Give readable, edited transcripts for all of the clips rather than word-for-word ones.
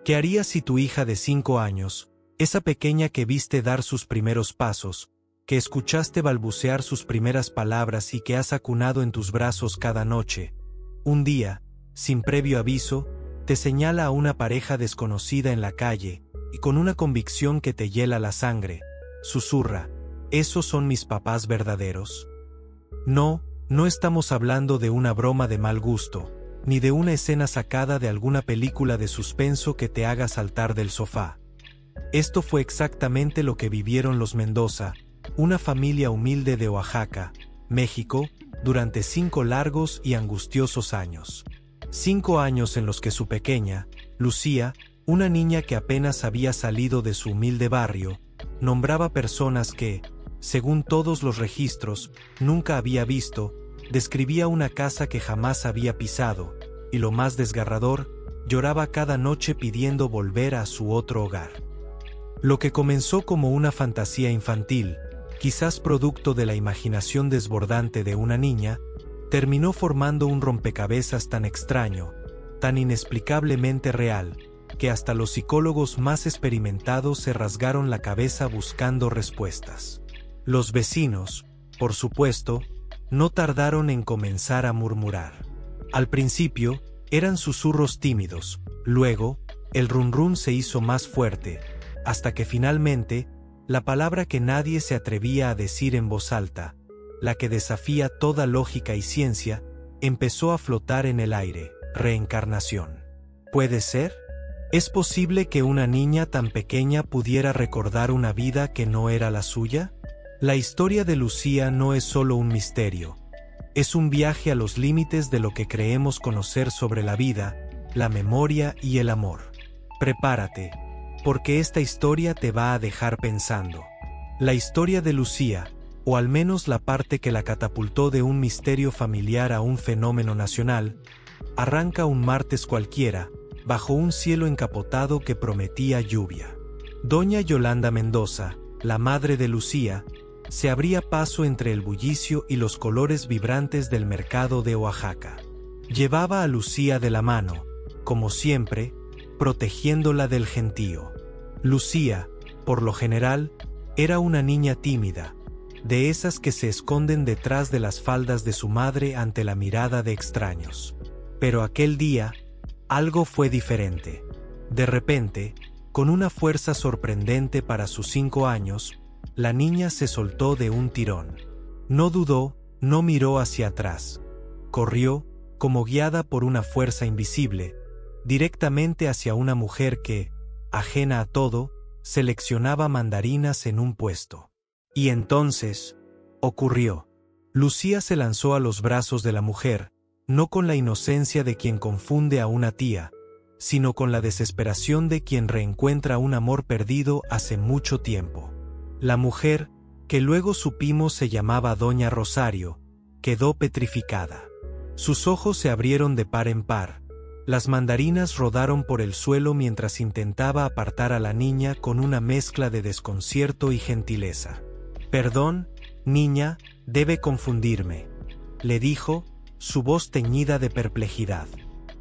¿Qué harías si tu hija de 5 años, esa pequeña que viste dar sus primeros pasos, que escuchaste balbucear sus primeras palabras y que has acunado en tus brazos cada noche, un día, sin previo aviso, te señala a una pareja desconocida en la calle y con una convicción que te hiela la sangre, susurra: ¿esos son mis papás verdaderos? No, no estamos hablando de una broma de mal gusto, ni de una escena sacada de alguna película de suspenso que te haga saltar del sofá. Esto fue exactamente lo que vivieron los Mendoza, una familia humilde de Oaxaca, México, durante 5 largos y angustiosos años. 5 años en los que su pequeña, Lucía, una niña que apenas había salido de su humilde barrio, nombraba personas que, según todos los registros, nunca había visto, describía una casa que jamás había pisado, y lo más desgarrador, lloraba cada noche pidiendo volver a su otro hogar. Lo que comenzó como una fantasía infantil, quizás producto de la imaginación desbordante de una niña, terminó formando un rompecabezas tan extraño, tan inexplicablemente real, que hasta los psicólogos más experimentados se rasgaron la cabeza buscando respuestas. Los vecinos, por supuesto, no tardaron en comenzar a murmurar. Al principio, eran susurros tímidos, luego, el run se hizo más fuerte, hasta que finalmente, la palabra que nadie se atrevía a decir en voz alta, la que desafía toda lógica y ciencia, empezó a flotar en el aire: reencarnación. ¿Puede ser? ¿Es posible que una niña tan pequeña pudiera recordar una vida que no era la suya? La historia de Lucía no es solo un misterio. Es un viaje a los límites de lo que creemos conocer sobre la vida, la memoria y el amor. Prepárate, porque esta historia te va a dejar pensando. La historia de Lucía, o al menos la parte que la catapultó de un misterio familiar a un fenómeno nacional, arranca un martes cualquiera, bajo un cielo encapotado que prometía lluvia. Doña Yolanda Mendoza, la madre de Lucía, se abría paso entre el bullicio y los colores vibrantes del mercado de Oaxaca. Llevaba a Lucía de la mano, como siempre, protegiéndola del gentío. Lucía, por lo general, era una niña tímida, de esas que se esconden detrás de las faldas de su madre ante la mirada de extraños. Pero aquel día, algo fue diferente. De repente, con una fuerza sorprendente para sus 5 años, la niña se soltó de un tirón. No dudó, no miró hacia atrás. Corrió, como guiada por una fuerza invisible, directamente hacia una mujer que, ajena a todo, seleccionaba mandarinas en un puesto. Y entonces, ocurrió. Lucía se lanzó a los brazos de la mujer, no con la inocencia de quien confunde a una tía, sino con la desesperación de quien reencuentra un amor perdido hace mucho tiempo. La mujer, que luego supimos se llamaba Doña Rosario, quedó petrificada. Sus ojos se abrieron de par en par. Las mandarinas rodaron por el suelo mientras intentaba apartar a la niña con una mezcla de desconcierto y gentileza. «Perdón, niña, debe confundirme», le dijo, su voz teñida de perplejidad.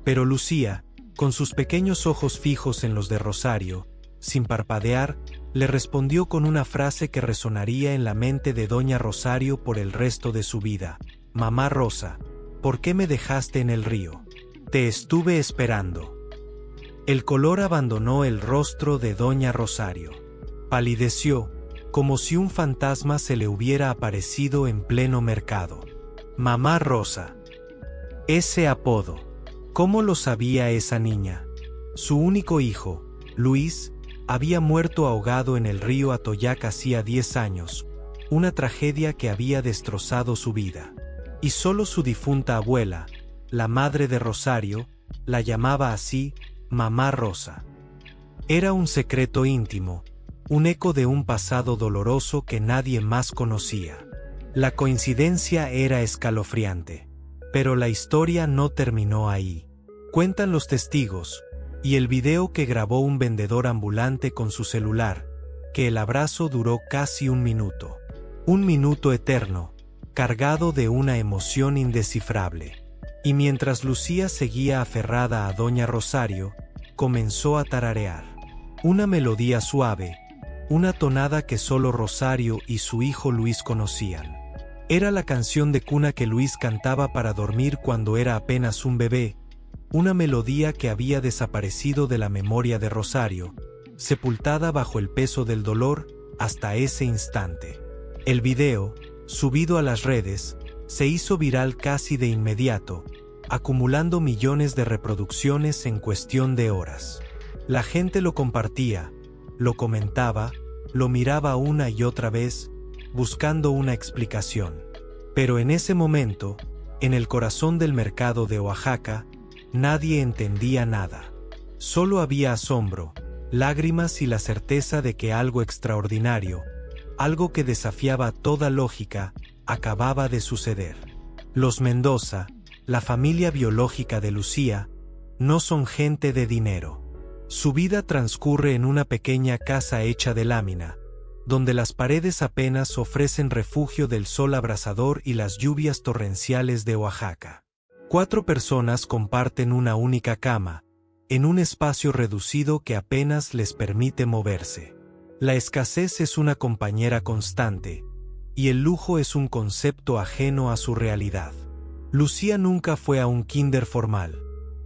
Pero Lucía, con sus pequeños ojos fijos en los de Rosario, sin parpadear, le respondió con una frase que resonaría en la mente de Doña Rosario por el resto de su vida: «Mamá Rosa, ¿por qué me dejaste en el río? Te estuve esperando». El color abandonó el rostro de Doña Rosario. Palideció, como si un fantasma se le hubiera aparecido en pleno mercado. Mamá Rosa. Ese apodo. ¿Cómo lo sabía esa niña? Su único hijo, Luis, había muerto ahogado en el río Atoyac hacía 10 años, una tragedia que había destrozado su vida. Y solo su difunta abuela, la madre de Rosario, la llamaba así, Mamá Rosa. Era un secreto íntimo, un eco de un pasado doloroso que nadie más conocía. La coincidencia era escalofriante. Pero la historia no terminó ahí. Cuentan los testigos, y el video que grabó un vendedor ambulante con su celular, que el abrazo duró casi 1 minuto. 1 minuto eterno, cargado de una emoción indescifrable. Y mientras Lucía seguía aferrada a Doña Rosario, comenzó a tararear. Una melodía suave, una tonada que solo Rosario y su hijo Luis conocían. Era la canción de cuna que Luis cantaba para dormir cuando era apenas un bebé, una melodía que había desaparecido de la memoria de Rosario, sepultada bajo el peso del dolor hasta ese instante. El video, subido a las redes, se hizo viral casi de inmediato, acumulando millones de reproducciones en cuestión de horas. La gente lo compartía, lo comentaba, lo miraba una y otra vez, buscando una explicación. Pero en ese momento, en el corazón del mercado de Oaxaca, nadie entendía nada. Solo había asombro, lágrimas y la certeza de que algo extraordinario, algo que desafiaba toda lógica, acababa de suceder. Los Mendoza, la familia biológica de Lucía, no son gente de dinero. Su vida transcurre en una pequeña casa hecha de lámina, donde las paredes apenas ofrecen refugio del sol abrasador y las lluvias torrenciales de Oaxaca. 4 personas comparten una única cama, en un espacio reducido que apenas les permite moverse. La escasez es una compañera constante, y el lujo es un concepto ajeno a su realidad. Lucía nunca fue a un kinder formal.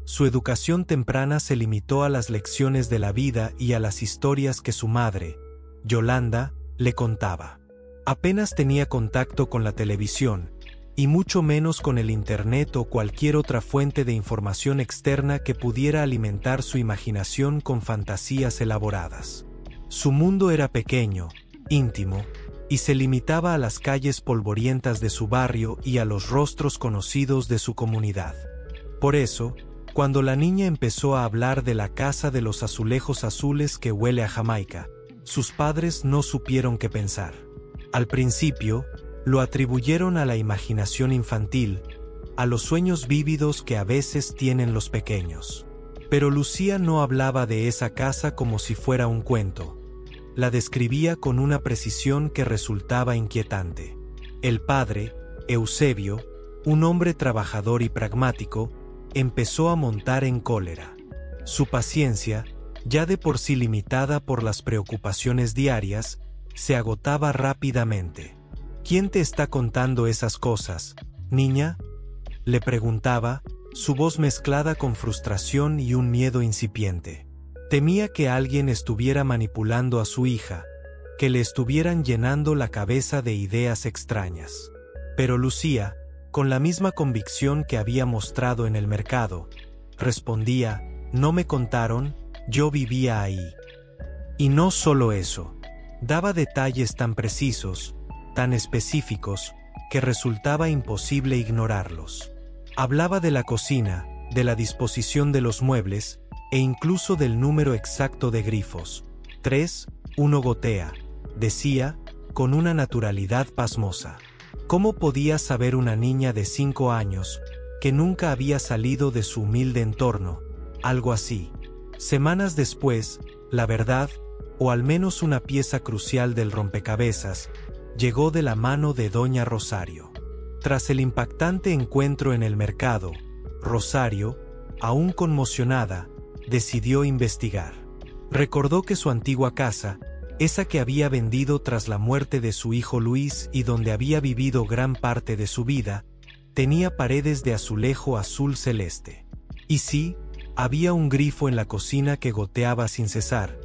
Su educación temprana se limitó a las lecciones de la vida y a las historias que su madre, Yolanda, le contaba. Apenas tenía contacto con la televisión, y mucho menos con el internet o cualquier otra fuente de información externa que pudiera alimentar su imaginación con fantasías elaboradas. Su mundo era pequeño, íntimo, y se limitaba a las calles polvorientas de su barrio y a los rostros conocidos de su comunidad. Por eso, cuando la niña empezó a hablar de la casa de los azulejos azules que huele a Jamaica, sus padres no supieron qué pensar. Al principio, lo atribuyeron a la imaginación infantil, a los sueños vívidos que a veces tienen los pequeños. Pero Lucía no hablaba de esa casa como si fuera un cuento. La describía con una precisión que resultaba inquietante. El padre, Eusebio, un hombre trabajador y pragmático, empezó a montar en cólera. Su paciencia, ya de por sí limitada por las preocupaciones diarias, se agotaba rápidamente. ¿Quién te está contando esas cosas, niña?, le preguntaba, su voz mezclada con frustración y un miedo incipiente. Temía que alguien estuviera manipulando a su hija, que le estuvieran llenando la cabeza de ideas extrañas. Pero Lucía, con la misma convicción que había mostrado en el mercado, respondía: no me contaron, yo vivía ahí. Y no solo eso, daba detalles tan precisos, tan específicos, que resultaba imposible ignorarlos. Hablaba de la cocina, de la disposición de los muebles, e incluso del número exacto de grifos. 3, 1 gotea, decía, con una naturalidad pasmosa. ¿Cómo podía saber una niña de 5 años, que nunca había salido de su humilde entorno, algo así? Semanas después, la verdad, o al menos una pieza crucial del rompecabezas, llegó de la mano de doña Rosario. Tras el impactante encuentro en el mercado, Rosario, aún conmocionada, decidió investigar. Recordó que su antigua casa, esa que había vendido tras la muerte de su hijo Luis y donde había vivido gran parte de su vida, tenía paredes de azulejo azul celeste. Y sí, había un grifo en la cocina que goteaba sin cesar,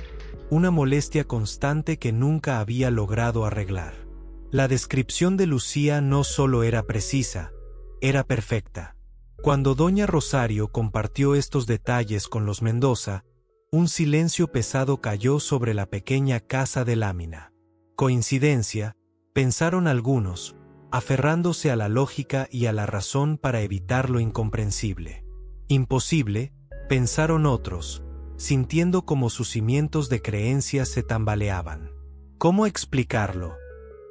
una molestia constante que nunca había logrado arreglar. La descripción de Lucía no solo era precisa, era perfecta. Cuando doña Rosario compartió estos detalles con los Mendoza, un silencio pesado cayó sobre la pequeña casa de lámina. Coincidencia, pensaron algunos, aferrándose a la lógica y a la razón para evitar lo incomprensible. Imposible, pensaron otros, sintiendo como sus cimientos de creencias se tambaleaban. ¿Cómo explicarlo?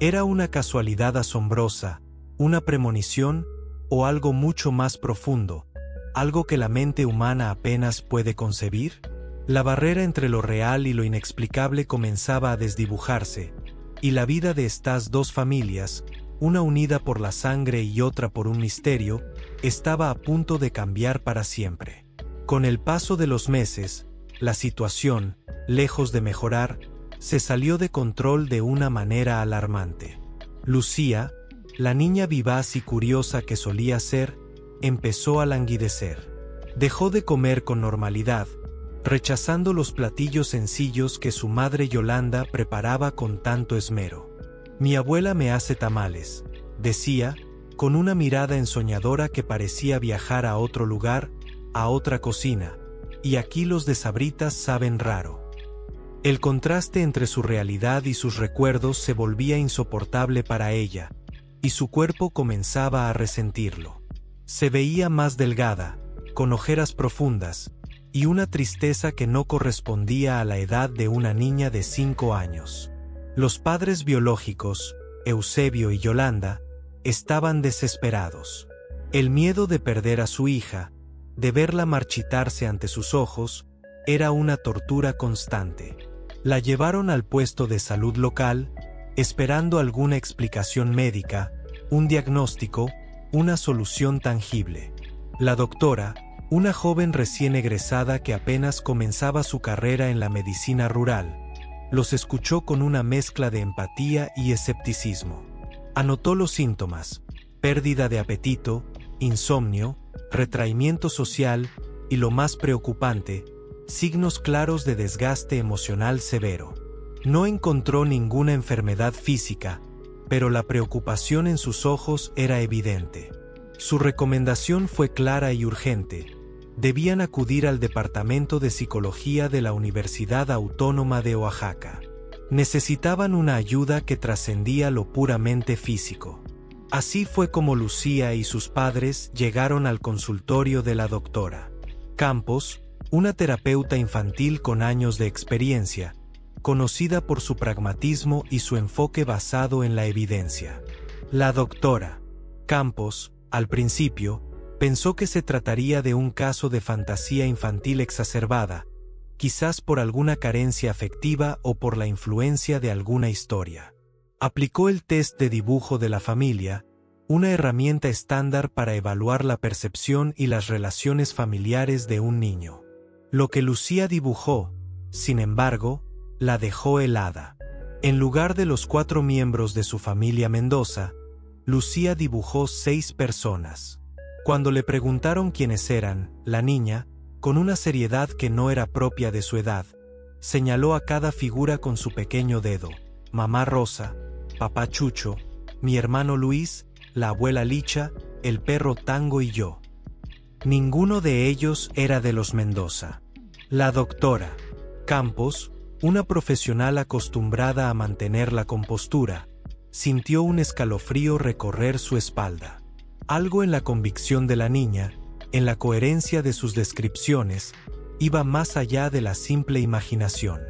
¿Era una casualidad asombrosa, una premonición, o algo mucho más profundo, algo que la mente humana apenas puede concebir? La barrera entre lo real y lo inexplicable comenzaba a desdibujarse, y la vida de estas dos familias, una unida por la sangre y otra por un misterio, estaba a punto de cambiar para siempre. Con el paso de los meses, la situación, lejos de mejorar, se salió de control de una manera alarmante. Lucía, la niña vivaz y curiosa que solía ser, empezó a languidecer. Dejó de comer con normalidad, rechazando los platillos sencillos que su madre Yolanda preparaba con tanto esmero. «Mi abuela me hace tamales», decía, con una mirada ensoñadora que parecía viajar a otro lugar, a otra cocina, y aquí los de Sabritas saben raro. El contraste entre su realidad y sus recuerdos se volvía insoportable para ella, y su cuerpo comenzaba a resentirlo. Se veía más delgada, con ojeras profundas, y una tristeza que no correspondía a la edad de una niña de 5 años. Los padres biológicos, Eusebio y Yolanda, estaban desesperados. El miedo de perder a su hija, de verla marchitarse ante sus ojos, era una tortura constante. La llevaron al puesto de salud local, esperando alguna explicación médica, un diagnóstico, una solución tangible. La doctora, una joven recién egresada que apenas comenzaba su carrera en la medicina rural, los escuchó con una mezcla de empatía y escepticismo. Anotó los síntomas: pérdida de apetito, insomnio, retraimiento social y, lo más preocupante, signos claros de desgaste emocional severo. No encontró ninguna enfermedad física, pero la preocupación en sus ojos era evidente. Su recomendación fue clara y urgente: debían acudir al Departamento de Psicología de la Universidad Autónoma de Oaxaca. Necesitaban una ayuda que trascendía lo puramente físico. Así fue como Lucía y sus padres llegaron al consultorio de la doctora Campos, una terapeuta infantil con años de experiencia, conocida por su pragmatismo y su enfoque basado en la evidencia. La doctora Campos, al principio, pensó que se trataría de un caso de fantasía infantil exacerbada, quizás por alguna carencia afectiva o por la influencia de alguna historia. Aplicó el test de dibujo de la familia, una herramienta estándar para evaluar la percepción y las relaciones familiares de un niño. Lo que Lucía dibujó, sin embargo, la dejó helada. En lugar de los 4 miembros de su familia Mendoza, Lucía dibujó 6 personas. Cuando le preguntaron quiénes eran, la niña, con una seriedad que no era propia de su edad, señaló a cada figura con su pequeño dedo: mamá Rosa, papá Chucho, mi hermano Luis, la abuela Licha, el perro Tango y yo. Ninguno de ellos era de los Mendoza. La doctora Campos, una profesional acostumbrada a mantener la compostura, sintió un escalofrío recorrer su espalda. Algo en la convicción de la niña, en la coherencia de sus descripciones, iba más allá de la simple imaginación.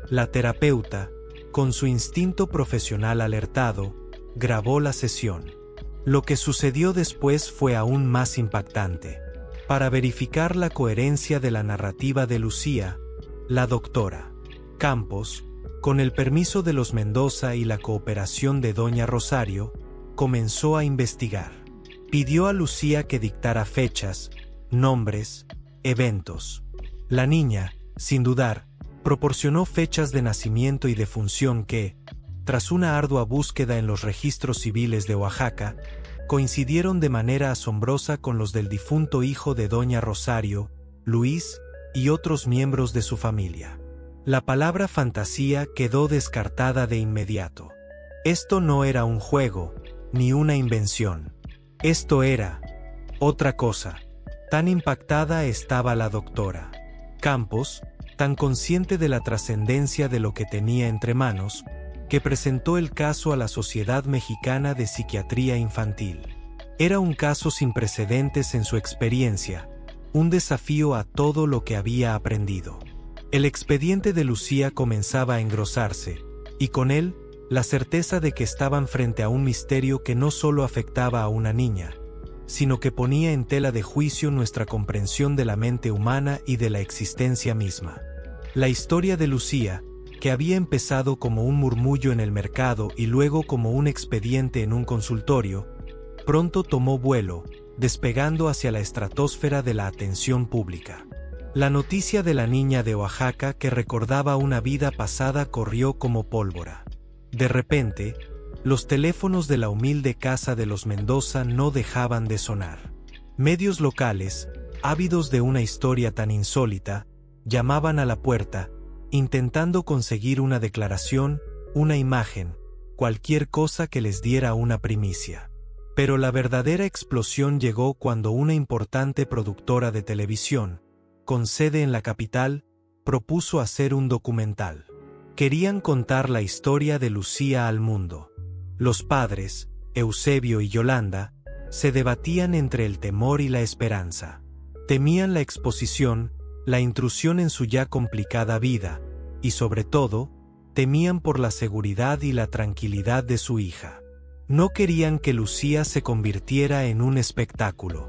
La terapeuta, con su instinto profesional alertado, grabó la sesión. Lo que sucedió después fue aún más impactante. Para verificar la coherencia de la narrativa de Lucía, la doctora Campos, con el permiso de los Mendoza y la cooperación de doña Rosario, comenzó a investigar. Pidió a Lucía que dictara fechas, nombres, eventos. La niña, sin dudar, proporcionó fechas de nacimiento y defunción que, tras una ardua búsqueda en los registros civiles de Oaxaca, coincidieron de manera asombrosa con los del difunto hijo de doña Rosario, Luis, y otros miembros de su familia. La palabra fantasía quedó descartada de inmediato. Esto no era un juego, ni una invención. Esto era otra cosa. Tan impactada estaba la doctora Campos, tan consciente de la trascendencia de lo que tenía entre manos, que presentó el caso a la Sociedad Mexicana de Psiquiatría Infantil. Era un caso sin precedentes en su experiencia, un desafío a todo lo que había aprendido. El expediente de Lucía comenzaba a engrosarse, y con él, la certeza de que estaban frente a un misterio que no solo afectaba a una niña, sino que ponía en tela de juicio nuestra comprensión de la mente humana y de la existencia misma. La historia de Lucía, que había empezado como un murmullo en el mercado y luego como un expediente en un consultorio, pronto tomó vuelo, despegando hacia la estratosfera de la atención pública. La noticia de la niña de Oaxaca que recordaba una vida pasada corrió como pólvora. De repente, los teléfonos de la humilde casa de los Mendoza no dejaban de sonar. Medios locales, ávidos de una historia tan insólita, llamaban a la puerta, intentando conseguir una declaración, una imagen, cualquier cosa que les diera una primicia. Pero la verdadera explosión llegó cuando una importante productora de televisión, con sede en la capital, propuso hacer un documental. Querían contar la historia de Lucía al mundo. Los padres, Eusebio y Yolanda, se debatían entre el temor y la esperanza. Temían la exposición, la intrusión en su ya complicada vida, y sobre todo, temían por la seguridad y la tranquilidad de su hija. No querían que Lucía se convirtiera en un espectáculo,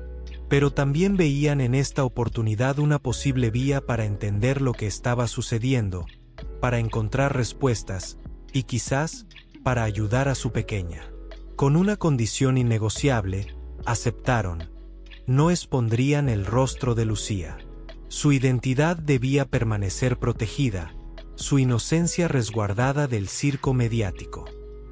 pero también veían en esta oportunidad una posible vía para entender lo que estaba sucediendo, para encontrar respuestas, y quizás, para ayudar a su pequeña. Con una condición innegociable, aceptaron: no expondrían el rostro de Lucía. Su identidad debía permanecer protegida, su inocencia resguardada del circo mediático.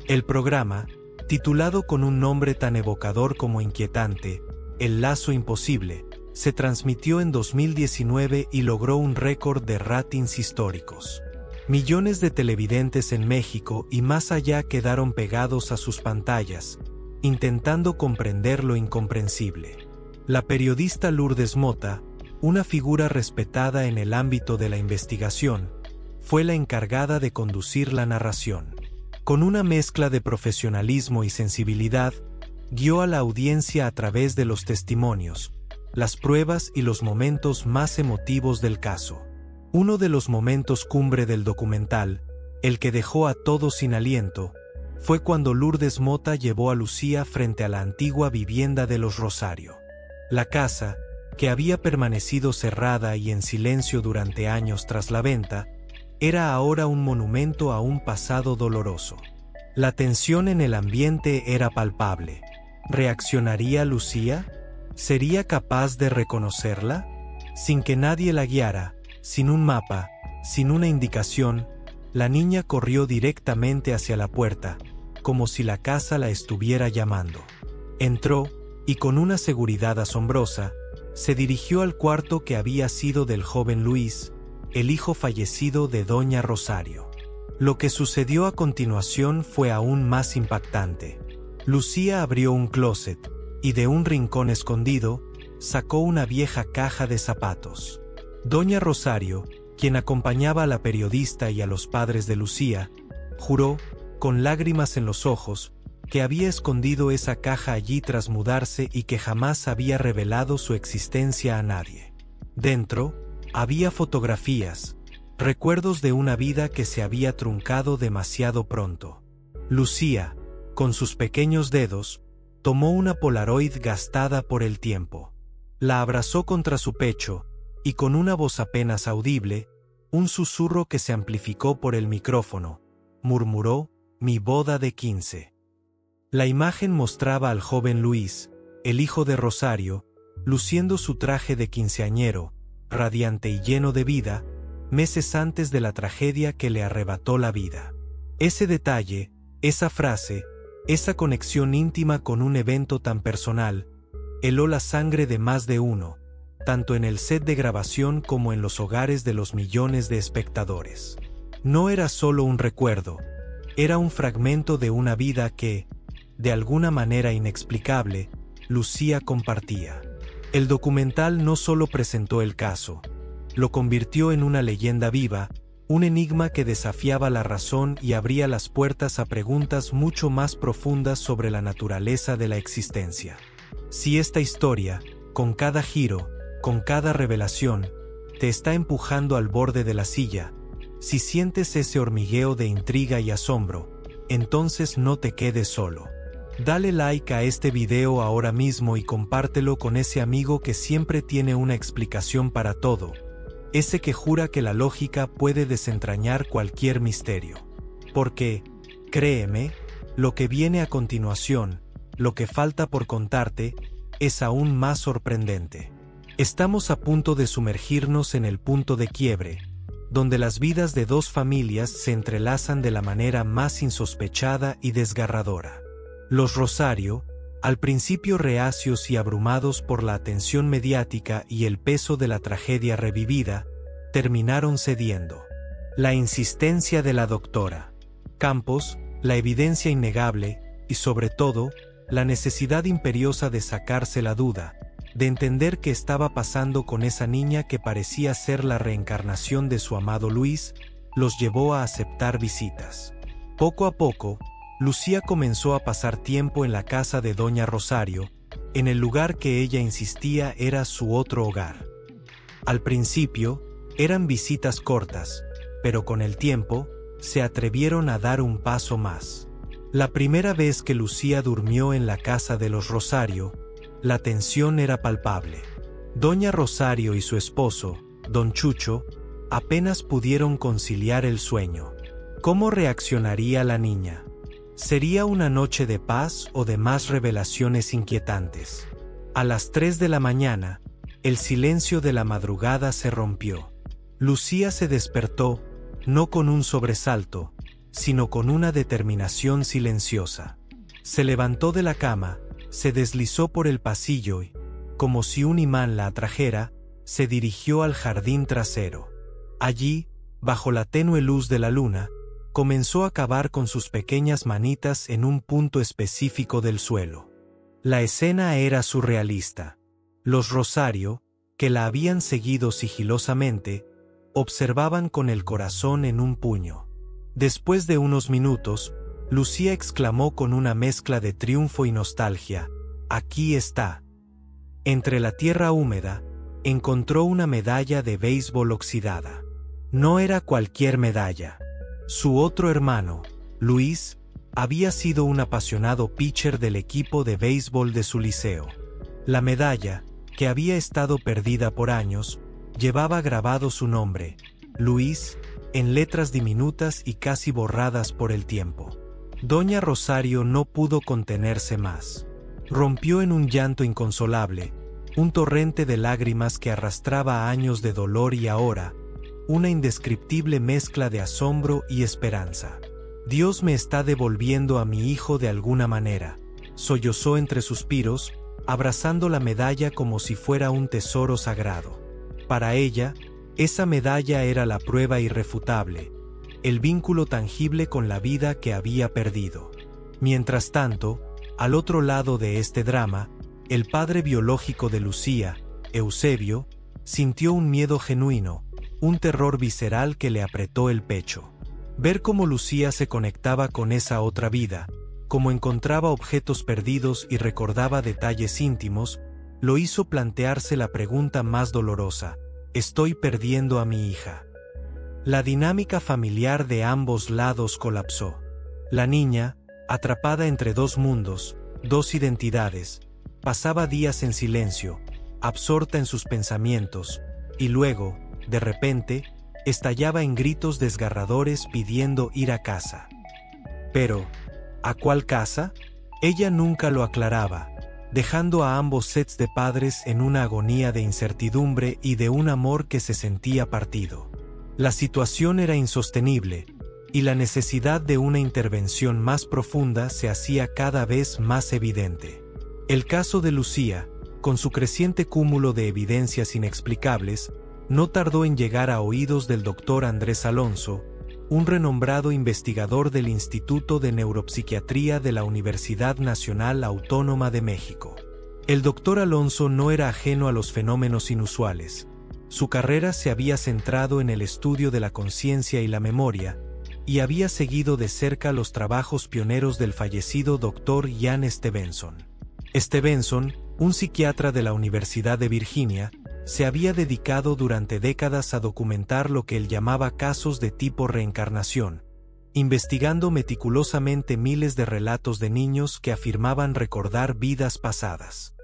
El programa, titulado con un nombre tan evocador como inquietante, El Lazo Imposible, se transmitió en 2019 y logró un récord de ratings históricos. Millones de televidentes en México y más allá quedaron pegados a sus pantallas, intentando comprender lo incomprensible. La periodista Lourdes Mota, una figura respetada en el ámbito de la investigación, fue la encargada de conducir la narración. Con una mezcla de profesionalismo y sensibilidad, guió a la audiencia a través de los testimonios, las pruebas y los momentos más emotivos del caso. Uno de los momentos cumbre del documental, el que dejó a todos sin aliento, fue cuando Lourdes Mota llevó a Lucía frente a la antigua vivienda de los Rosario. La casa, que había permanecido cerrada y en silencio durante años tras la venta, era ahora un monumento a un pasado doloroso. La tensión en el ambiente era palpable. ¿Reaccionaría Lucía? ¿Sería capaz de reconocerla? Sin que nadie la guiara, sin un mapa, sin una indicación, la niña corrió directamente hacia la puerta, como si la casa la estuviera llamando. Entró, y con una seguridad asombrosa, se dirigió al cuarto que había sido del joven Luis, el hijo fallecido de Doña Rosario. Lo que sucedió a continuación fue aún más impactante. Lucía abrió un closet, y de un rincón escondido, sacó una vieja caja de zapatos. Doña Rosario, quien acompañaba a la periodista y a los padres de Lucía, juró, con lágrimas en los ojos, que había escondido esa caja allí tras mudarse y que jamás había revelado su existencia a nadie. Dentro, había fotografías, recuerdos de una vida que se había truncado demasiado pronto. Lucía, con sus pequeños dedos, tomó una Polaroid gastada por el tiempo. La abrazó contra su pecho, y con una voz apenas audible, un susurro que se amplificó por el micrófono, murmuró: «Mi boda de 15». La imagen mostraba al joven Luis, el hijo de Rosario, luciendo su traje de quinceañero, radiante y lleno de vida, meses antes de la tragedia que le arrebató la vida. Ese detalle, esa frase, esa conexión íntima con un evento tan personal, heló la sangre de más de uno, tanto en el set de grabación como en los hogares de los millones de espectadores. No era solo un recuerdo, era un fragmento de una vida que, de alguna manera inexplicable, Lucía compartía. El documental no solo presentó el caso, lo convirtió en una leyenda viva, un enigma que desafiaba la razón y abría las puertas a preguntas mucho más profundas sobre la naturaleza de la existencia. Si esta historia, con cada giro, con cada revelación, te está empujando al borde de la silla, si sientes ese hormigueo de intriga y asombro, entonces no te quedes solo. Dale like a este video ahora mismo y compártelo con ese amigo que siempre tiene una explicación para todo, ese que jura que la lógica puede desentrañar cualquier misterio. Porque, créeme, lo que viene a continuación, lo que falta por contarte, es aún más sorprendente. Estamos a punto de sumergirnos en el punto de quiebre, donde las vidas de dos familias se entrelazan de la manera más insospechada y desgarradora. Los Rosario, al principio reacios y abrumados por la atención mediática y el peso de la tragedia revivida, terminaron cediendo. La insistencia de la doctora Campos, la evidencia innegable, y sobre todo, la necesidad imperiosa de sacarse la duda, de entender qué estaba pasando con esa niña que parecía ser la reencarnación de su amado Luis, los llevó a aceptar visitas. Poco a poco, Lucía comenzó a pasar tiempo en la casa de doña Rosario, en el lugar que ella insistía era su otro hogar. Al principio, eran visitas cortas, pero con el tiempo, se atrevieron a dar un paso más. La primera vez que Lucía durmió en la casa de los Rosario, la tensión era palpable. Doña Rosario y su esposo, don Chucho, apenas pudieron conciliar el sueño. ¿Cómo reaccionaría la niña? ¿Sería una noche de paz o de más revelaciones inquietantes? A las 3 de la mañana, el silencio de la madrugada se rompió. Lucía se despertó, no con un sobresalto, sino con una determinación silenciosa. Se levantó de la cama, se deslizó por el pasillo y, como si un imán la atrajera, se dirigió al jardín trasero. Allí, bajo la tenue luz de la luna, comenzó a cavar con sus pequeñas manitas en un punto específico del suelo. La escena era surrealista. Los Rosario, que la habían seguido sigilosamente, observaban con el corazón en un puño. Después de unos minutos, Lucía exclamó con una mezcla de triunfo y nostalgia: «Aquí está». Entre la tierra húmeda, encontró una medalla de béisbol oxidada. No era cualquier medalla. Su otro hermano, Luis, había sido un apasionado pitcher del equipo de béisbol de su liceo. La medalla, que había estado perdida por años, llevaba grabado su nombre, Luis, en letras diminutas y casi borradas por el tiempo. Doña Rosario no pudo contenerse más. Rompió en un llanto inconsolable, un torrente de lágrimas que arrastraba años de dolor y ahora, una indescriptible mezcla de asombro y esperanza. «Dios me está devolviendo a mi hijo de alguna manera», sollozó entre suspiros, abrazando la medalla como si fuera un tesoro sagrado. Para ella, esa medalla era la prueba irrefutable, el vínculo tangible con la vida que había perdido. Mientras tanto, al otro lado de este drama, el padre biológico de Lucía, Eusebio, sintió un miedo genuino, un terror visceral que le apretó el pecho. Ver cómo Lucía se conectaba con esa otra vida, cómo encontraba objetos perdidos y recordaba detalles íntimos, lo hizo plantearse la pregunta más dolorosa: ¿estoy perdiendo a mi hija? La dinámica familiar de ambos lados colapsó. La niña, atrapada entre dos mundos, dos identidades, pasaba días en silencio, absorta en sus pensamientos, y luego, de repente, estallaba en gritos desgarradores pidiendo ir a casa. Pero, ¿a cuál casa? Ella nunca lo aclaraba, dejando a ambos sets de padres en una agonía de incertidumbre y de un amor que se sentía partido. La situación era insostenible, y la necesidad de una intervención más profunda se hacía cada vez más evidente. El caso de Lucía, con su creciente cúmulo de evidencias inexplicables, no tardó en llegar a oídos del doctor Andrés Alonso, un renombrado investigador del Instituto de Neuropsiquiatría de la Universidad Nacional Autónoma de México. El doctor Alonso no era ajeno a los fenómenos inusuales. Su carrera se había centrado en el estudio de la conciencia y la memoria, y había seguido de cerca los trabajos pioneros del fallecido doctor Ian Stevenson. Stevenson, un psiquiatra de la Universidad de Virginia, se había dedicado durante décadas a documentar lo que él llamaba casos de tipo reencarnación, investigando meticulosamente miles de relatos de niños que afirmaban recordar vidas pasadas.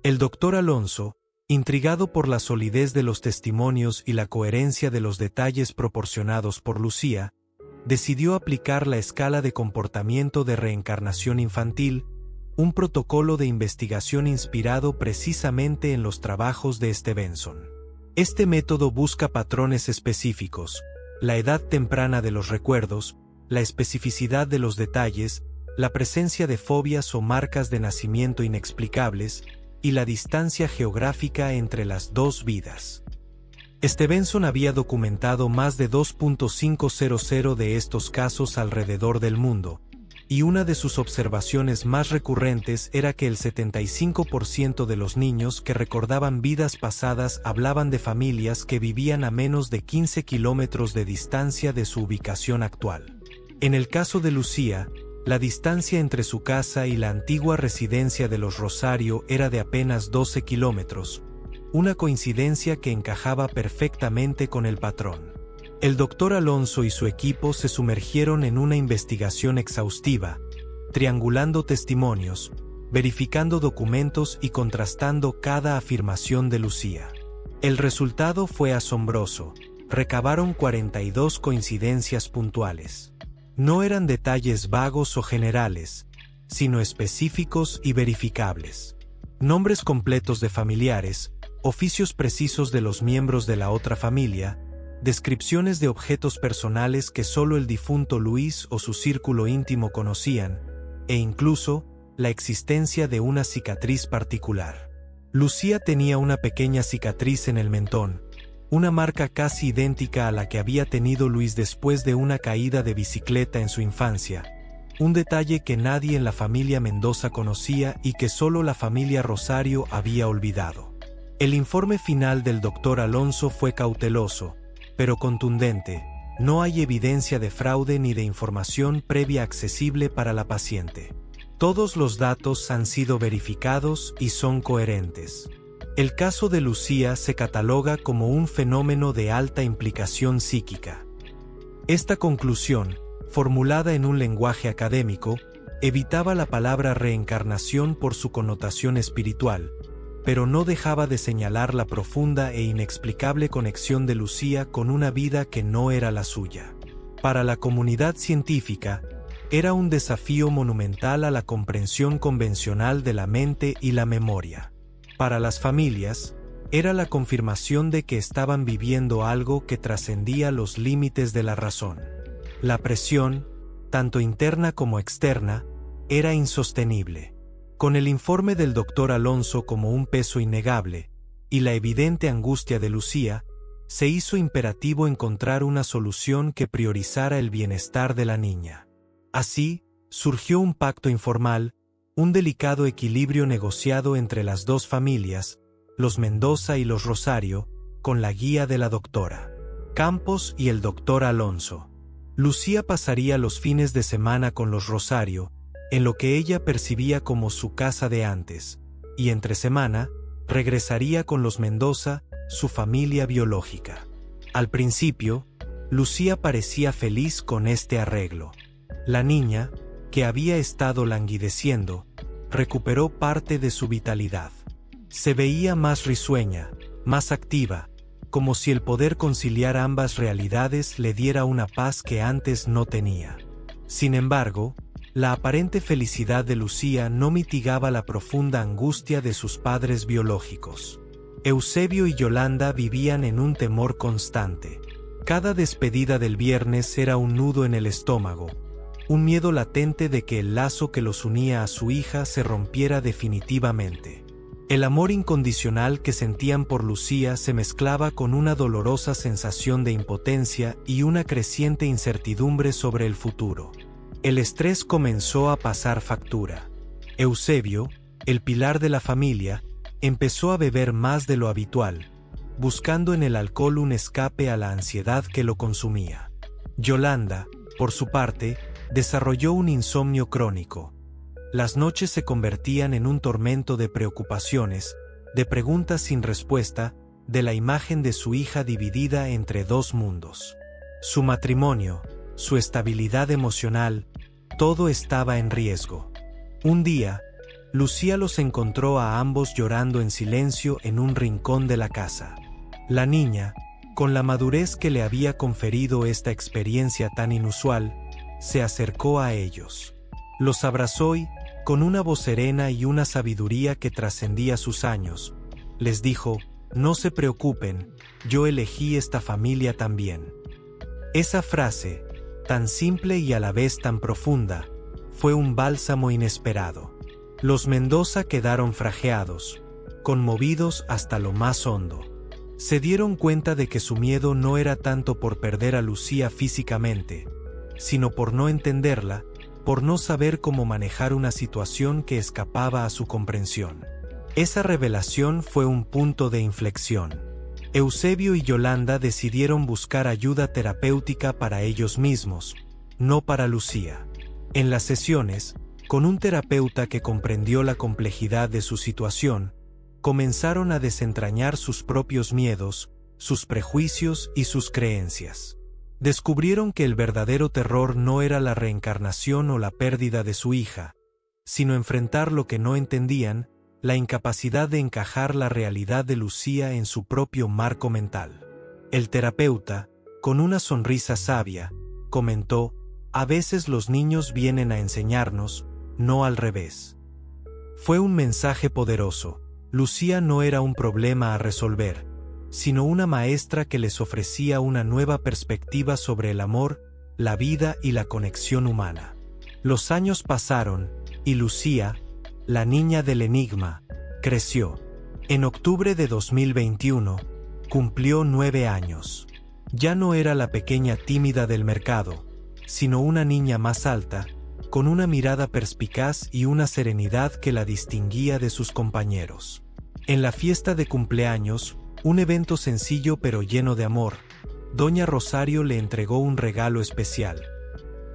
El doctor Alonso, intrigado por la solidez de los testimonios y la coherencia de los detalles proporcionados por Lucía, decidió aplicar la escala de comportamiento de reencarnación infantil, un protocolo de investigación inspirado precisamente en los trabajos de Stevenson. Este método busca patrones específicos, la edad temprana de los recuerdos, la especificidad de los detalles, la presencia de fobias o marcas de nacimiento inexplicables, y la distancia geográfica entre las dos vidas. Stevenson había documentado más de 2.500 de estos casos alrededor del mundo, y una de sus observaciones más recurrentes era que el 75% de los niños que recordaban vidas pasadas hablaban de familias que vivían a menos de 15 kilómetros de distancia de su ubicación actual. En el caso de Lucía, la distancia entre su casa y la antigua residencia de los Rosario era de apenas 12 kilómetros, una coincidencia que encajaba perfectamente con el patrón. El Dr. Alonso y su equipo se sumergieron en una investigación exhaustiva, triangulando testimonios, verificando documentos y contrastando cada afirmación de Lucía. El resultado fue asombroso. Recabaron 42 coincidencias puntuales. No eran detalles vagos o generales, sino específicos y verificables. Nombres completos de familiares, oficios precisos de los miembros de la otra familia, descripciones de objetos personales que solo el difunto Luis o su círculo íntimo conocían, e incluso la existencia de una cicatriz particular. Lucía tenía una pequeña cicatriz en el mentón, una marca casi idéntica a la que había tenido Luis después de una caída de bicicleta en su infancia, un detalle que nadie en la familia Mendoza conocía y que solo la familia Rosario había olvidado. El informe final del Dr. Alonso fue cauteloso, pero contundente. No hay evidencia de fraude ni de información previa accesible para la paciente. Todos los datos han sido verificados y son coherentes. El caso de Lucía se cataloga como un fenómeno de alta implicación psíquica. Esta conclusión, formulada en un lenguaje académico, evitaba la palabra reencarnación por su connotación espiritual, pero no dejaba de señalar la profunda e inexplicable conexión de Lucía con una vida que no era la suya. Para la comunidad científica, era un desafío monumental a la comprensión convencional de la mente y la memoria. Para las familias, era la confirmación de que estaban viviendo algo que trascendía los límites de la razón. La presión, tanto interna como externa, era insostenible. Con el informe del Dr. Alonso como un peso innegable, y la evidente angustia de Lucía, se hizo imperativo encontrar una solución que priorizara el bienestar de la niña. Así, surgió un pacto informal, un delicado equilibrio negociado entre las dos familias, los Mendoza y los Rosario, con la guía de la doctora Campos y el Dr. Alonso. Lucía pasaría los fines de semana con los Rosario, en lo que ella percibía como su casa de antes, y entre semana, regresaría con los Mendoza, su familia biológica. Al principio, Lucía parecía feliz con este arreglo. La niña, que había estado languideciendo, recuperó parte de su vitalidad. Se veía más risueña, más activa, como si el poder conciliar ambas realidades le diera una paz que antes no tenía. Sin embargo, la aparente felicidad de Lucía no mitigaba la profunda angustia de sus padres biológicos. Eusebio y Yolanda vivían en un temor constante. Cada despedida del viernes era un nudo en el estómago, un miedo latente de que el lazo que los unía a su hija se rompiera definitivamente. El amor incondicional que sentían por Lucía se mezclaba con una dolorosa sensación de impotencia y una creciente incertidumbre sobre el futuro. El estrés comenzó a pasar factura. Eusebio, el pilar de la familia, empezó a beber más de lo habitual, buscando en el alcohol un escape a la ansiedad que lo consumía. Yolanda, por su parte, desarrolló un insomnio crónico. Las noches se convertían en un tormento de preocupaciones, de preguntas sin respuesta, de la imagen de su hija dividida entre dos mundos. Su matrimonio, su estabilidad emocional, todo estaba en riesgo. Un día, Lucía los encontró a ambos llorando en silencio en un rincón de la casa. La niña, con la madurez que le había conferido esta experiencia tan inusual, se acercó a ellos. Los abrazó y, Con una voz serena y una sabiduría que trascendía sus años, les dijo: «No se preocupen, yo elegí esta familia también». Esa frase, tan simple y a la vez tan profunda, fue un bálsamo inesperado. Los Mendoza quedaron frajeados, conmovidos hasta lo más hondo. Se dieron cuenta de que su miedo no era tanto por perder a Lucía físicamente, sino por no entenderla, por no saber cómo manejar una situación que escapaba a su comprensión. Esa revelación fue un punto de inflexión. Eusebio y Yolanda decidieron buscar ayuda terapéutica para ellos mismos, no para Lucía. En las sesiones, con un terapeuta que comprendió la complejidad de su situación, comenzaron a desentrañar sus propios miedos, sus prejuicios y sus creencias. Descubrieron que el verdadero terror no era la reencarnación o la pérdida de su hija, sino enfrentar lo que no entendían, la incapacidad de encajar la realidad de Lucía en su propio marco mental. El terapeuta, con una sonrisa sabia, comentó: «A veces los niños vienen a enseñarnos, no al revés». Fue un mensaje poderoso. Lucía no era un problema a resolver, sino una maestra que les ofrecía una nueva perspectiva sobre el amor, la vida y la conexión humana. Los años pasaron, y Lucía, la niña del enigma, creció. En octubre de 2021, cumplió 9 años. Ya no era la pequeña tímida del mercado, sino una niña más alta, con una mirada perspicaz y una serenidad que la distinguía de sus compañeros. En la fiesta de cumpleaños, un evento sencillo pero lleno de amor, Doña Rosario le entregó un regalo especial: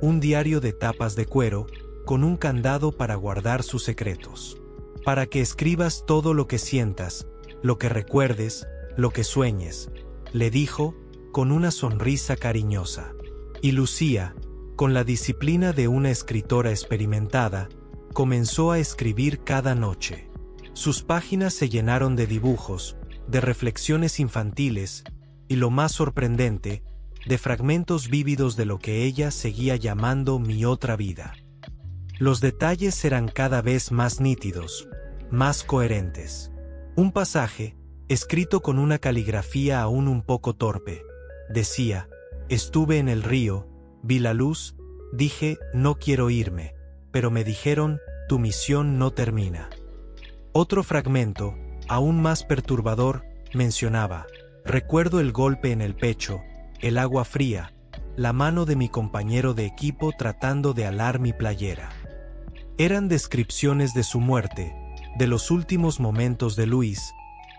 un diario de tapas de cuero, con un candado para guardar sus secretos. «Para que escribas todo lo que sientas, lo que recuerdes, lo que sueñes», le dijo, con una sonrisa cariñosa. Y Lucía, con la disciplina de una escritora experimentada, comenzó a escribir cada noche. Sus páginas se llenaron de dibujos, de reflexiones infantiles, y lo más sorprendente, de fragmentos vívidos de lo que ella seguía llamando mi otra vida. Los detalles eran cada vez más nítidos, más coherentes. Un pasaje, escrito con una caligrafía aún un poco torpe, decía: «Estuve en el río, vi la luz, dije, no quiero irme, pero me dijeron, tu misión no termina». Otro fragmento, aún más perturbador, mencionaba: «Recuerdo el golpe en el pecho, el agua fría, la mano de mi compañero de equipo tratando de alar mi playera». Eran descripciones de su muerte, de los últimos momentos de Luis,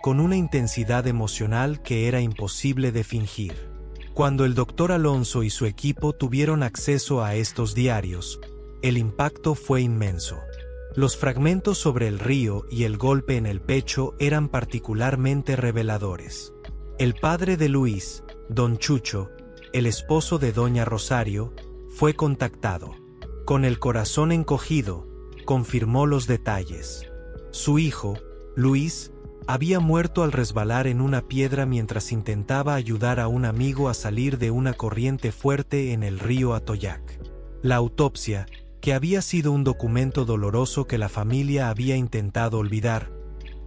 con una intensidad emocional que era imposible de fingir. Cuando el doctor Alonso y su equipo tuvieron acceso a estos diarios, el impacto fue inmenso. Los fragmentos sobre el río y el golpe en el pecho eran particularmente reveladores. El padre de Luis, don Chucho, el esposo de doña Rosario, fue contactado. Con el corazón encogido, confirmó los detalles. Su hijo, Luis, había muerto al resbalar en una piedra mientras intentaba ayudar a un amigo a salir de una corriente fuerte en el río Atoyac. La autopsia, que había sido un documento doloroso que la familia había intentado olvidar,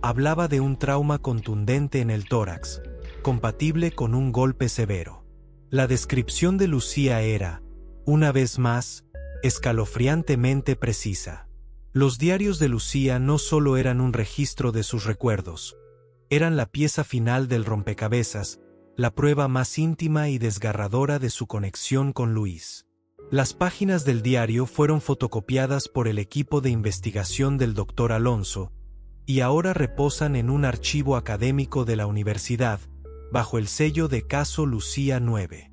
hablaba de un trauma contundente en el tórax, compatible con un golpe severo. La descripción de Lucía era, una vez más, escalofriantemente precisa. Los diarios de Lucía no solo eran un registro de sus recuerdos, eran la pieza final del rompecabezas, la prueba más íntima y desgarradora de su conexión con Luis. Las páginas del diario fueron fotocopiadas por el equipo de investigación del Dr. Alonso, y ahora reposan en un archivo académico de la universidad, bajo el sello de Caso Lucía 9.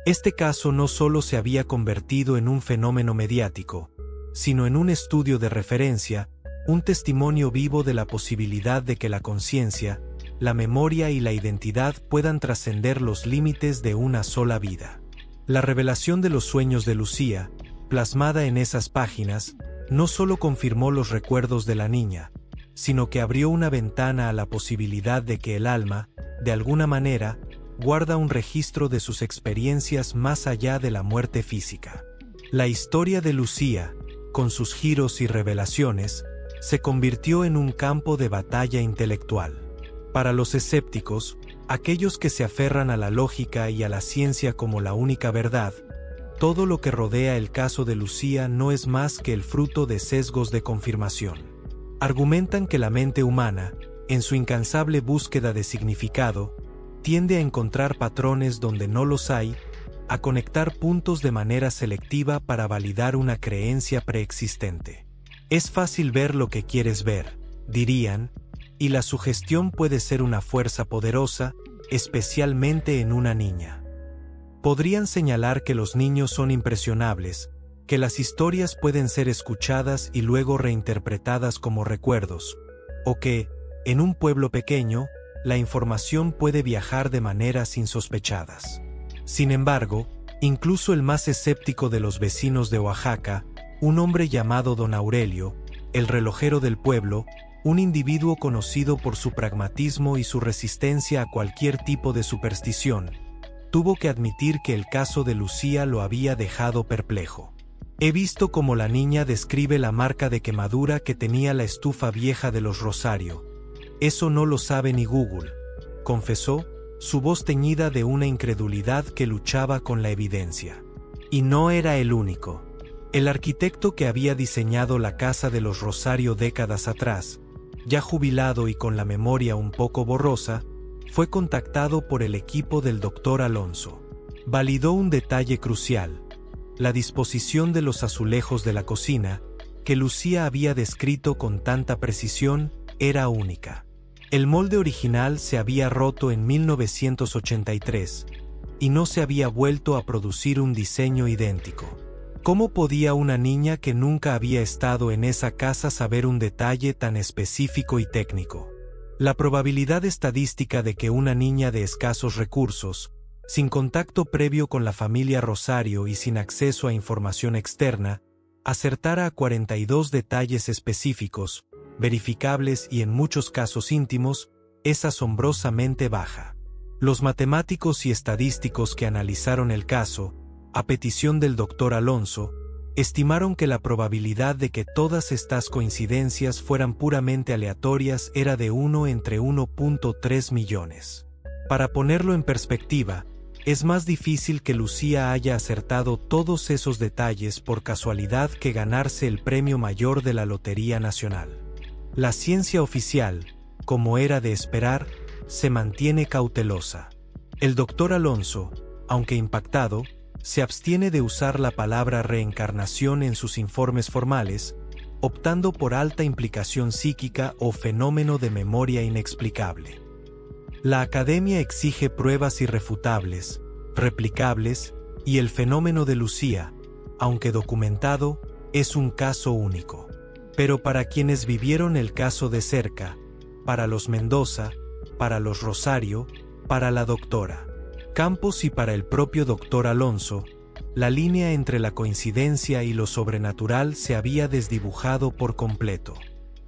Este caso no solo se había convertido en un fenómeno mediático, sino en un estudio de referencia, un testimonio vivo de la posibilidad de que la conciencia, la memoria y la identidad puedan trascender los límites de una sola vida. La revelación de los sueños de Lucía, plasmada en esas páginas, no solo confirmó los recuerdos de la niña, sino que abrió una ventana a la posibilidad de que el alma, de alguna manera, guarda un registro de sus experiencias más allá de la muerte física. La historia de Lucía, con sus giros y revelaciones, se convirtió en un campo de batalla intelectual. Para los escépticos, aquellos que se aferran a la lógica y a la ciencia como la única verdad, todo lo que rodea el caso de Lucía no es más que el fruto de sesgos de confirmación. Argumentan que la mente humana, en su incansable búsqueda de significado, tiende a encontrar patrones donde no los hay, a conectar puntos de manera selectiva para validar una creencia preexistente. Es fácil ver lo que quieres ver, dirían, y la sugestión puede ser una fuerza poderosa, especialmente en una niña. Podrían señalar que los niños son impresionables, que las historias pueden ser escuchadas y luego reinterpretadas como recuerdos, o que, en un pueblo pequeño, la información puede viajar de maneras insospechadas. Sin embargo, incluso el más escéptico de los vecinos de Oaxaca, un hombre llamado Don Aurelio, el relojero del pueblo, un individuo conocido por su pragmatismo y su resistencia a cualquier tipo de superstición, tuvo que admitir que el caso de Lucía lo había dejado perplejo. He visto cómo la niña describe la marca de quemadura que tenía la estufa vieja de los Rosario. Eso no lo sabe ni Google, confesó, su voz teñida de una incredulidad que luchaba con la evidencia. Y no era el único. El arquitecto que había diseñado la casa de los Rosario décadas atrás, ya jubilado y con la memoria un poco borrosa, fue contactado por el equipo del Dr. Alonso. Validó un detalle crucial: la disposición de los azulejos de la cocina, que Lucía había descrito con tanta precisión, era única. El molde original se había roto en 1983, y no se había vuelto a producir un diseño idéntico. ¿Cómo podía una niña que nunca había estado en esa casa saber un detalle tan específico y técnico? La probabilidad estadística de que una niña de escasos recursos, sin contacto previo con la familia Rosario y sin acceso a información externa, acertara a 42 detalles específicos, verificables y en muchos casos íntimos, es asombrosamente baja. Los matemáticos y estadísticos que analizaron el caso, a petición del Dr. Alonso, estimaron que la probabilidad de que todas estas coincidencias fueran puramente aleatorias era de 1 entre 1.3 millones. Para ponerlo en perspectiva, es más difícil que Lucía haya acertado todos esos detalles por casualidad que ganarse el premio mayor de la Lotería Nacional. La ciencia oficial, como era de esperar, se mantiene cautelosa. El Dr. Alonso, aunque impactado, se abstiene de usar la palabra reencarnación en sus informes formales, optando por alta implicación psíquica o fenómeno de memoria inexplicable. La academia exige pruebas irrefutables, replicables, y el fenómeno de Lucía, aunque documentado, es un caso único. Pero para quienes vivieron el caso de cerca, para los Mendoza, para los Rosario, para la doctora Campos y para el propio Dr. Alonso, la línea entre la coincidencia y lo sobrenatural se había desdibujado por completo.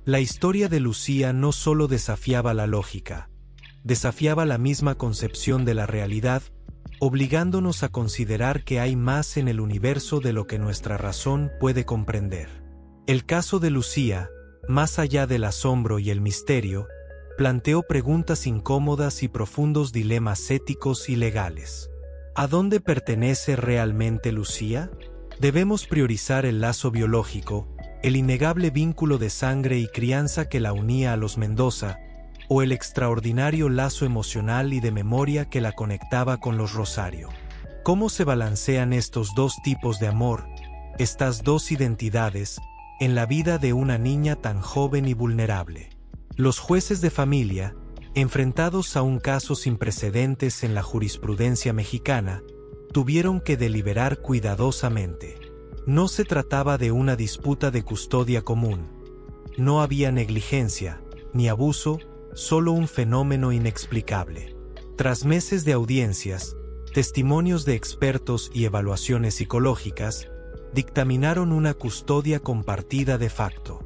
La historia de Lucía no solo desafiaba la lógica, desafiaba la misma concepción de la realidad, obligándonos a considerar que hay más en el universo de lo que nuestra razón puede comprender. El caso de Lucía, más allá del asombro y el misterio, planteó preguntas incómodas y profundos dilemas éticos y legales. ¿A dónde pertenece realmente Lucía? ¿Debemos priorizar el lazo biológico, el innegable vínculo de sangre y crianza que la unía a los Mendoza, o el extraordinario lazo emocional y de memoria que la conectaba con los Rosario? ¿Cómo se balancean estos dos tipos de amor, estas dos identidades, en la vida de una niña tan joven y vulnerable? Los jueces de familia, enfrentados a un caso sin precedentes en la jurisprudencia mexicana, tuvieron que deliberar cuidadosamente. No se trataba de una disputa de custodia común. No había negligencia, ni abuso, solo un fenómeno inexplicable. Tras meses de audiencias, testimonios de expertos y evaluaciones psicológicas, dictaminaron una custodia compartida de facto.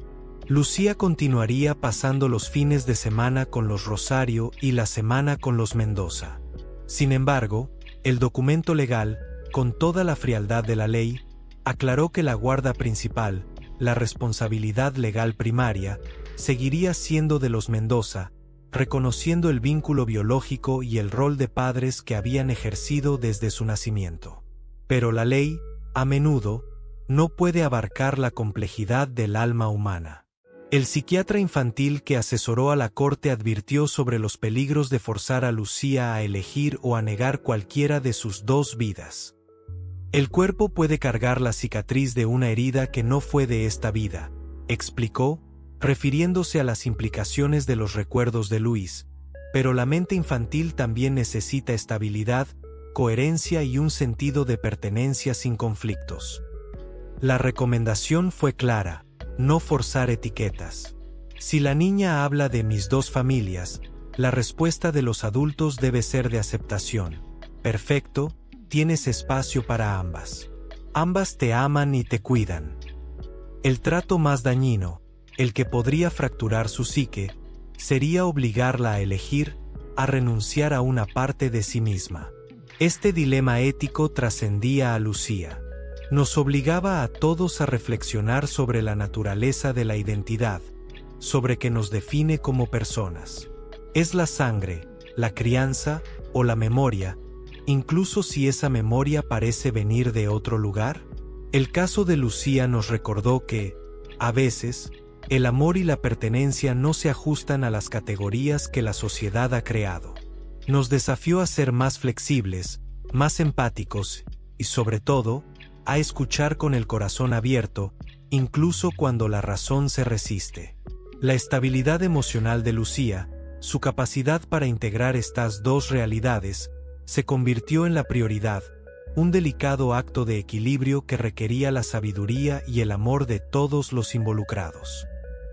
Lucía continuaría pasando los fines de semana con los Rosario y la semana con los Mendoza. Sin embargo, el documento legal, con toda la frialdad de la ley, aclaró que la guarda principal, la responsabilidad legal primaria seguiría siendo de los Mendoza, reconociendo el vínculo biológico y el rol de padres que habían ejercido desde su nacimiento. Pero la ley, a menudo, no puede abarcar la complejidad del alma humana. El psiquiatra infantil que asesoró a la corte advirtió sobre los peligros de forzar a Lucía a elegir o a negar cualquiera de sus dos vidas. El cuerpo puede cargar la cicatriz de una herida que no fue de esta vida, explicó, refiriéndose a las implicaciones de los recuerdos de Luis, pero la mente infantil también necesita estabilidad, coherencia y un sentido de pertenencia sin conflictos. La recomendación fue clara: no forzar etiquetas. Si la niña habla de mis dos familias, la respuesta de los adultos debe ser de aceptación. Perfecto, tienes espacio para ambas. Ambas te aman y te cuidan. El trato más dañino, el que podría fracturar su psique, sería obligarla a elegir, a renunciar a una parte de sí misma. Este dilema ético trascendía a Lucía. Nos obligaba a todos a reflexionar sobre la naturaleza de la identidad, sobre qué nos define como personas. ¿Es la sangre, la crianza o la memoria, incluso si esa memoria parece venir de otro lugar? El caso de Lucía nos recordó que, a veces, el amor y la pertenencia no se ajustan a las categorías que la sociedad ha creado. Nos desafió a ser más flexibles, más empáticos y, sobre todo, a escuchar con el corazón abierto, incluso cuando la razón se resiste. La estabilidad emocional de Lucía, su capacidad para integrar estas dos realidades, se convirtió en la prioridad, un delicado acto de equilibrio que requería la sabiduría y el amor de todos los involucrados.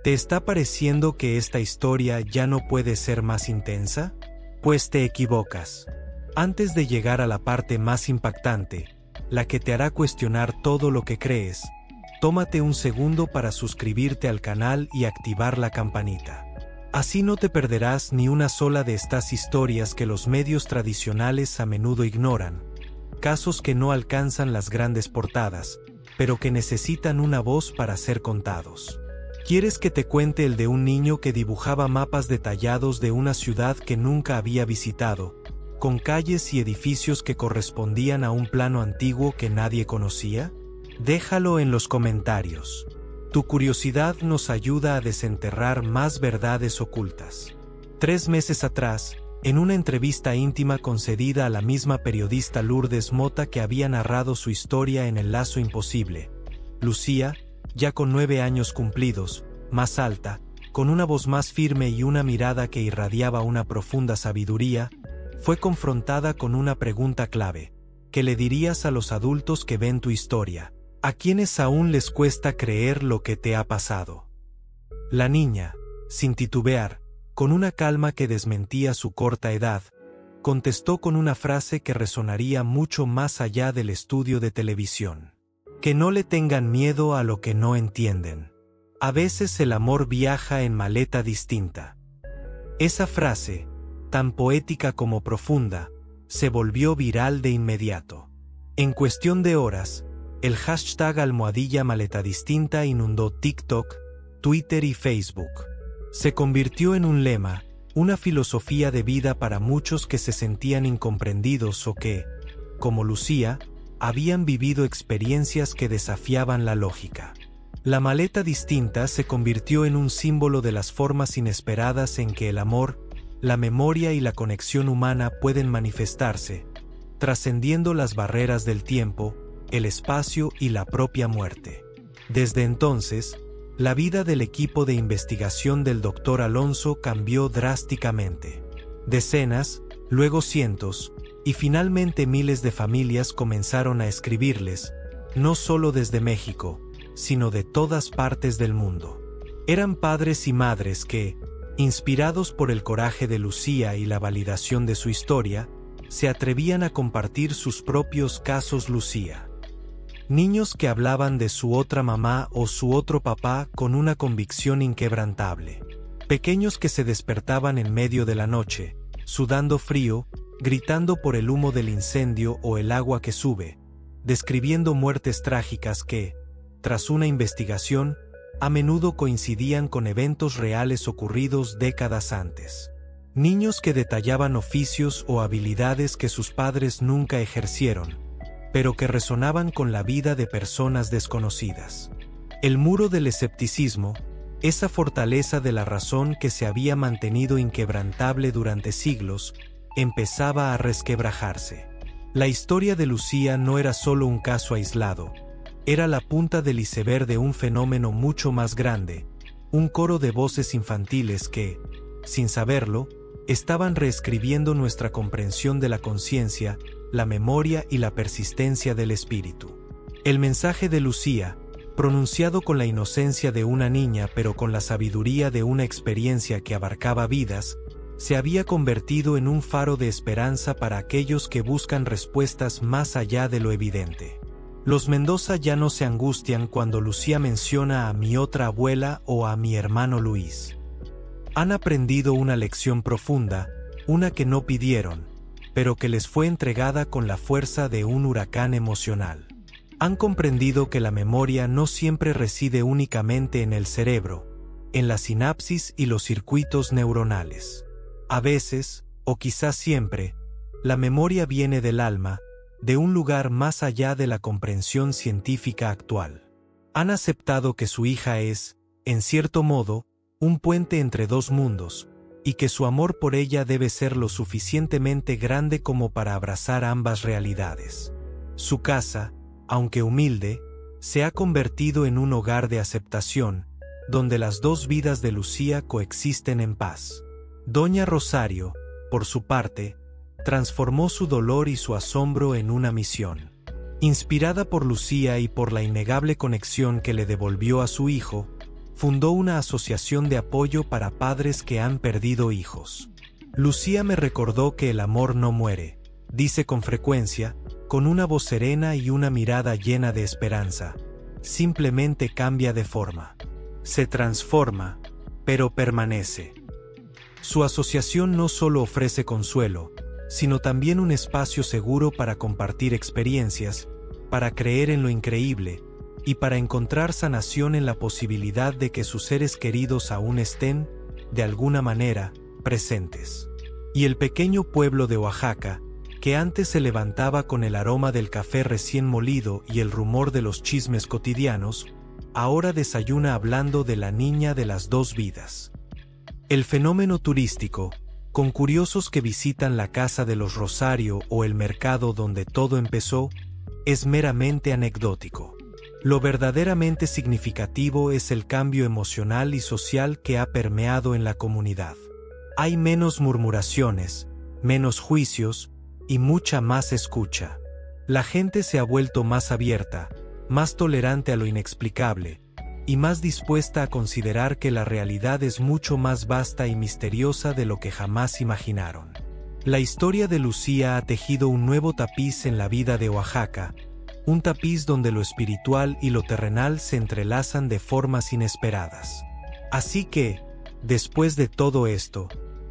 ¿Te está pareciendo que esta historia ya no puede ser más intensa? Pues te equivocas. Antes de llegar a la parte más impactante, la que te hará cuestionar todo lo que crees, tómate un segundo para suscribirte al canal y activar la campanita. Así no te perderás ni una sola de estas historias que los medios tradicionales a menudo ignoran, casos que no alcanzan las grandes portadas, pero que necesitan una voz para ser contados. ¿Quieres que te cuente el de un niño que dibujaba mapas detallados de una ciudad que nunca había visitado, con calles y edificios que correspondían a un plano antiguo que nadie conocía? Déjalo en los comentarios. Tu curiosidad nos ayuda a desenterrar más verdades ocultas. 3 meses atrás, en una entrevista íntima concedida a la misma periodista Lourdes Mota que había narrado su historia en El Lazo Imposible, Lucía, ya con 9 años cumplidos, más alta, con una voz más firme y una mirada que irradiaba una profunda sabiduría, fue confrontada con una pregunta clave: ¿qué le dirías a los adultos que ven tu historia? ¿A quienes aún les cuesta creer lo que te ha pasado? La niña, sin titubear, con una calma que desmentía su corta edad, contestó con una frase que resonaría mucho más allá del estudio de televisión: que no le tengan miedo a lo que no entienden. A veces el amor viaja en maleta distinta. Esa frase, tan poética como profunda, se volvió viral de inmediato. En cuestión de horas, el hashtag #maletadistinta inundó TikTok, Twitter y Facebook. Se convirtió en un lema, una filosofía de vida para muchos que se sentían incomprendidos o que, como Lucía, habían vivido experiencias que desafiaban la lógica. La maleta distinta se convirtió en un símbolo de las formas inesperadas en que el amor, la memoria y la conexión humana pueden manifestarse, trascendiendo las barreras del tiempo, el espacio y la propia muerte. Desde entonces, la vida del equipo de investigación del Dr. Alonso cambió drásticamente. Decenas, luego cientos, y finalmente miles de familias comenzaron a escribirles, no solo desde México, sino de todas partes del mundo. Eran padres y madres que, inspirados por el coraje de Lucía y la validación de su historia, se atrevían a compartir sus propios casos Lucía. Niños que hablaban de su otra mamá o su otro papá con una convicción inquebrantable. Pequeños que se despertaban en medio de la noche, sudando frío, gritando por el humo del incendio o el agua que sube, describiendo muertes trágicas que, tras una investigación, a menudo coincidían con eventos reales ocurridos décadas antes. Niños que detallaban oficios o habilidades que sus padres nunca ejercieron, pero que resonaban con la vida de personas desconocidas. El muro del escepticismo, esa fortaleza de la razón que se había mantenido inquebrantable durante siglos, empezaba a resquebrajarse. La historia de Lucía no era solo un caso aislado, era la punta del iceberg de un fenómeno mucho más grande, un coro de voces infantiles que, sin saberlo, estaban reescribiendo nuestra comprensión de la conciencia, la memoria y la persistencia del espíritu. El mensaje de Lucía, pronunciado con la inocencia de una niña pero con la sabiduría de una experiencia que abarcaba vidas, se había convertido en un faro de esperanza para aquellos que buscan respuestas más allá de lo evidente. Los Mendoza ya no se angustian cuando Lucía menciona a mi otra abuela o a mi hermano Luis. Han aprendido una lección profunda, una que no pidieron, pero que les fue entregada con la fuerza de un huracán emocional. Han comprendido que la memoria no siempre reside únicamente en el cerebro, en la sinapsis y los circuitos neuronales. A veces, o quizás siempre, la memoria viene del alma, de un lugar más allá de la comprensión científica actual. Han aceptado que su hija es, en cierto modo, un puente entre dos mundos, y que su amor por ella debe ser lo suficientemente grande como para abrazar ambas realidades. Su casa, aunque humilde, se ha convertido en un hogar de aceptación, donde las dos vidas de Lucía coexisten en paz. Doña Rosario, por su parte, transformó su dolor y su asombro en una misión. Inspirada por Lucía y por la innegable conexión que le devolvió a su hijo, fundó una asociación de apoyo para padres que han perdido hijos. Lucía me recordó que el amor no muere, dice con frecuencia, con una voz serena y una mirada llena de esperanza. Simplemente cambia de forma. Se transforma, pero permanece. Su asociación no solo ofrece consuelo, sino también un espacio seguro para compartir experiencias, para creer en lo increíble, y para encontrar sanación en la posibilidad de que sus seres queridos aún estén, de alguna manera, presentes. Y el pequeño pueblo de Oaxaca, que antes se levantaba con el aroma del café recién molido y el rumor de los chismes cotidianos, ahora desayuna hablando de la niña de las dos vidas. El fenómeno turístico, con curiosos que visitan la casa de los Rosario o el mercado donde todo empezó, es meramente anecdótico. Lo verdaderamente significativo es el cambio emocional y social que ha permeado en la comunidad. Hay menos murmuraciones, menos juicios y mucha más escucha. La gente se ha vuelto más abierta, más tolerante a lo inexplicable, y más dispuesta a considerar que la realidad es mucho más vasta y misteriosa de lo que jamás imaginaron. La historia de Lucía ha tejido un nuevo tapiz en la vida de Oaxaca, un tapiz donde lo espiritual y lo terrenal se entrelazan de formas inesperadas. Así que, después de todo esto,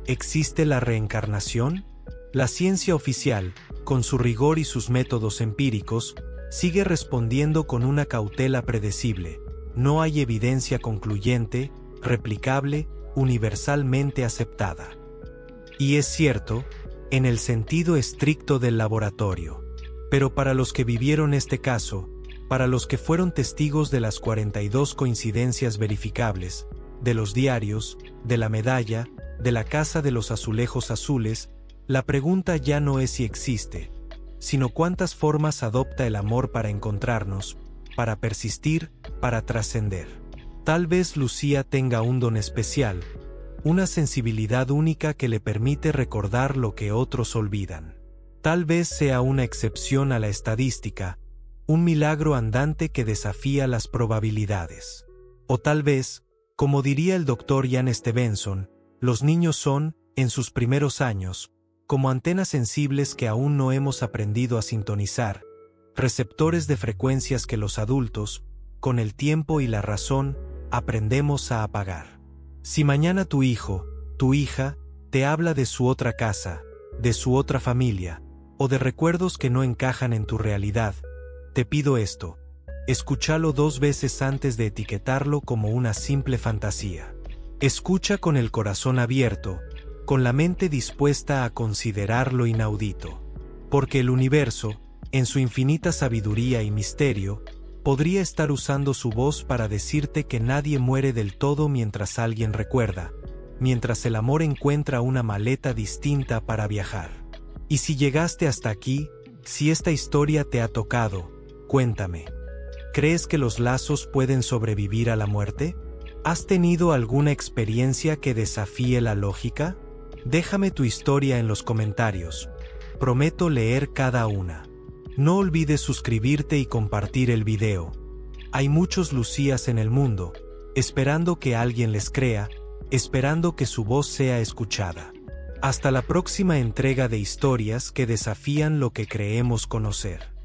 ¿existe la reencarnación? La ciencia oficial, con su rigor y sus métodos empíricos, sigue respondiendo con una cautela predecible. No hay evidencia concluyente, replicable, universalmente aceptada. Y es cierto, en el sentido estricto del laboratorio. Pero para los que vivieron este caso, para los que fueron testigos de las 42 coincidencias verificables, de los diarios, de la medalla, de la casa de los azulejos azules, la pregunta ya no es si existe, sino cuántas formas adopta el amor para encontrarnos, para persistir, para trascender. Tal vez Lucía tenga un don especial, una sensibilidad única que le permite recordar lo que otros olvidan. Tal vez sea una excepción a la estadística, un milagro andante que desafía las probabilidades. O tal vez, como diría el Dr. Ian Stevenson, los niños son, en sus primeros años, como antenas sensibles que aún no hemos aprendido a sintonizar, receptores de frecuencias que los adultos, con el tiempo y la razón, aprendemos a apagar. Si mañana tu hijo, tu hija, te habla de su otra casa, de su otra familia, o de recuerdos que no encajan en tu realidad, te pido esto: Escúchalo 2 veces antes de etiquetarlo como una simple fantasía. Escucha con el corazón abierto, con la mente dispuesta a considerar lo inaudito. Porque el universo, en su infinita sabiduría y misterio, podría estar usando su voz para decirte que nadie muere del todo mientras alguien recuerda, mientras el amor encuentra una maleta distinta para viajar. Y si llegaste hasta aquí, si esta historia te ha tocado, cuéntame. ¿Crees que los lazos pueden sobrevivir a la muerte? ¿Has tenido alguna experiencia que desafíe la lógica? Déjame tu historia en los comentarios. Prometo leer cada una. No olvides suscribirte y compartir el video. Hay muchos Lucías en el mundo, esperando que alguien les crea, esperando que su voz sea escuchada. Hasta la próxima entrega de historias que desafían lo que creemos conocer.